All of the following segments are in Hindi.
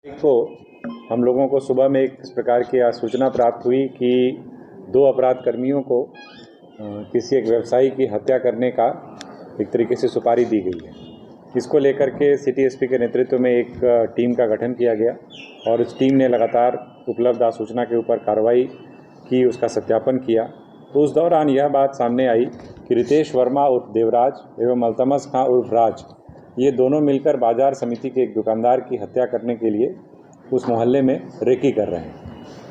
को हम लोगों को सुबह में एक इस प्रकार की सूचना प्राप्त हुई कि दो अपराध कर्मियों को किसी एक व्यवसायी की हत्या करने का एक तरीके से सुपारी दी गई है। इसको लेकर के सिटी एसपी के नेतृत्व में एक टीम का गठन किया गया और इस टीम ने लगातार उपलब्ध सूचना के ऊपर कार्रवाई की, उसका सत्यापन किया। तो उस दौरान यह बात सामने आई कि रितेश वर्मा उर्फ देवराज एवं अल्तमस खां उर्फ राज, ये दोनों मिलकर बाजार समिति के एक दुकानदार की हत्या करने के लिए उस मोहल्ले में रेकी कर रहे हैं,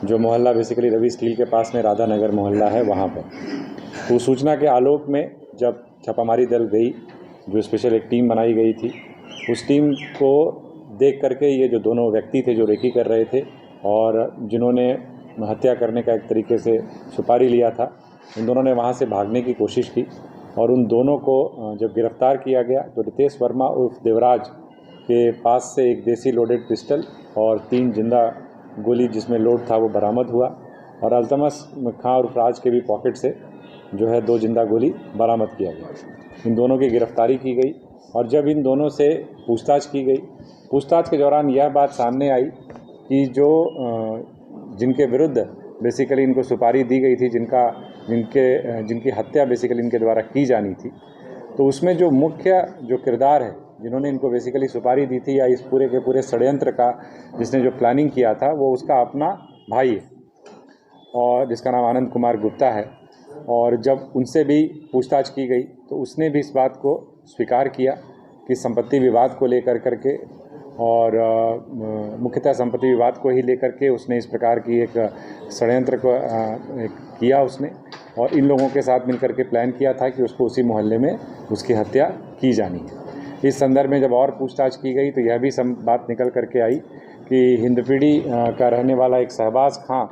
जो मोहल्ला बेसिकली रवि स्टील के पास में राधा नगर मोहल्ला है वहाँ पर। तो सूचना के आलोक में जब छापामारी दल गई, जो स्पेशल एक टीम बनाई गई थी, उस टीम को देख करके ये जो दोनों व्यक्ति थे जो रेकी कर रहे थे और जिन्होंने हत्या करने का एक तरीके से सुपारी लिया था, इन दोनों ने वहाँ से भागने की कोशिश की और उन दोनों को जब गिरफ्तार किया गया तो रितेश वर्मा उर्फ देवराज के पास से एक देसी लोडेड पिस्टल और 3 जिंदा गोली जिसमें लोड था वो बरामद हुआ और अल्तमस खां उर्फ राज के भी पॉकेट से जो है 2 जिंदा गोली बरामद किया गया। इन दोनों की गिरफ्तारी की गई और जब इन दोनों से पूछताछ की गई, पूछताछ के दौरान यह बात सामने आई कि जिनके विरुद्ध बेसिकली इनको सुपारी दी गई थी, जिनकी हत्या बेसिकली इनके द्वारा की जानी थी, तो उसमें जो मुख्य किरदार है, जिन्होंने इनको बेसिकली सुपारी दी थी या इस पूरे के पूरे षड्यंत्र का जिसने जो प्लानिंग किया था, वो उसका अपना भाई है और जिसका नाम आनंद कुमार गुप्ता है। और जब उनसे भी पूछताछ की गई तो उसने भी इस बात को स्वीकार किया कि संपत्ति विवाद को लेकर करके और मुख्यतः संपत्ति विवाद को ही लेकर के उसने इस प्रकार की एक षड्यंत्र को किया उसने, और इन लोगों के साथ मिलकर के प्लान किया था कि उसको उसी मोहल्ले में उसकी हत्या की जानी है। इस संदर्भ में जब और पूछताछ की गई तो यह भी बात निकल करके आई कि हिंदपीढ़ी का रहने वाला एक शहबाज खां,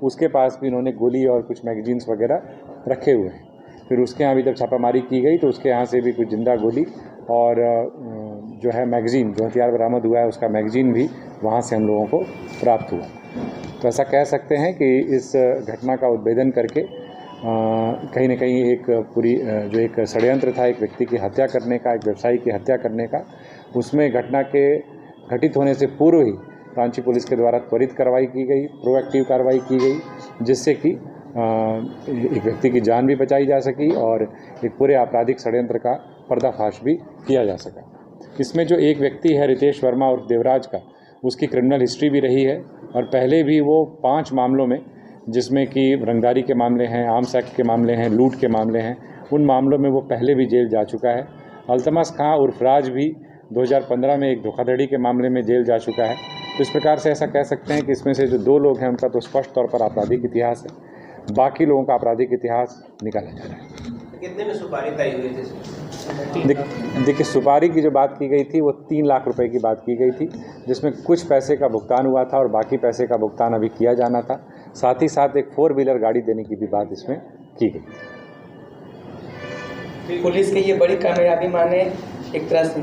उसके पास भी इन्होंने गोली और कुछ मैगजीन्स वगैरह रखे हुए हैं। फिर उसके यहाँ भी जब छापामारी की गई तो उसके यहाँ से भी कुछ जिंदा गोली और जो है मैगजीन, जो हथियार बरामद हुआ है उसका मैगजीन भी वहाँ से हम लोगों को प्राप्त हुआ। तो ऐसा कह सकते हैं कि इस घटना का उद्भेदन करके कहीं न कहीं एक पूरी जो एक षड्यंत्र था एक व्यक्ति की हत्या करने का, एक व्यवसायी की हत्या करने का, उसमें घटना के घटित होने से पूर्व ही रांची पुलिस के द्वारा त्वरित कार्रवाई की गई, प्रोएक्टिव कार्रवाई की गई, जिससे कि एक व्यक्ति की जान भी बचाई जा सकी और एक पूरे आपराधिक षड्यंत्र का पर्दाफाश भी किया जा सका। इसमें जो एक व्यक्ति है रितेश वर्मा और देवराज का, उसकी क्रिमिनल हिस्ट्री भी रही है और पहले भी वो 5 मामलों में, जिसमें कि रंगदारी के मामले हैं, आर्म्स एक्ट के मामले हैं, लूट के मामले हैं, उन मामलों में वो पहले भी जेल जा चुका है। अल्तमस खां उर्फ राज भी 2015 में एक धोखाधड़ी के मामले में जेल जा चुका है। तो इस प्रकार से ऐसा कह सकते हैं कि इसमें से जो 2 लोग हैं उनका तो स्पष्ट तौर पर आपराधिक इतिहास है, बाकी लोगों का आपराधिक इतिहास निकाला जा रहा है। कितने में सुपारी तय हुई थी? देखिए, सुपारी की जो बात की गई थी वो 3 लाख रुपए की बात की गई थी, जिसमें कुछ पैसे का भुगतान हुआ था और बाकी पैसे का भुगतान अभी किया जाना था। साथ ही साथ एक 4 व्हीलर गाड़ी देने की भी बात इसमें की गई। पुलिस की ये बड़ी कामयाबी माने एक तरह से।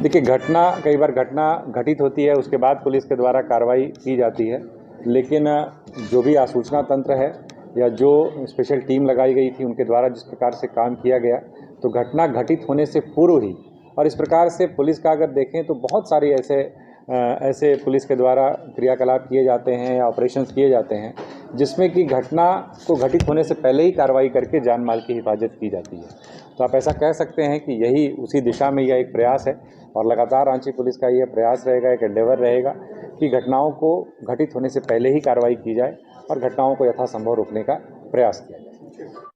देखिए, कई बार घटना घटित होती है, उसके बाद पुलिस के द्वारा कार्रवाई की जाती है, लेकिन जो भी आसूचना तंत्र है या जो स्पेशल टीम लगाई गई थी उनके द्वारा जिस प्रकार से काम किया गया, तो घटना घटित होने से पूर्व ही, और इस प्रकार से पुलिस का अगर देखें तो बहुत सारे ऐसे पुलिस के द्वारा क्रियाकलाप किए जाते हैं या ऑपरेशंस किए जाते हैं जिसमें कि घटना को घटित होने से पहले ही कार्रवाई करके जान माल की हिफाजत की जाती है। तो आप ऐसा कह सकते हैं कि यही उसी दिशा में यह एक प्रयास है और लगातार रांची पुलिस का यह प्रयास रहेगा, एक एंडेवर रहेगा कि घटनाओं को घटित होने से पहले ही कार्रवाई की जाए और घटनाओं को यथासंभव रोकने का प्रयास किया जाए।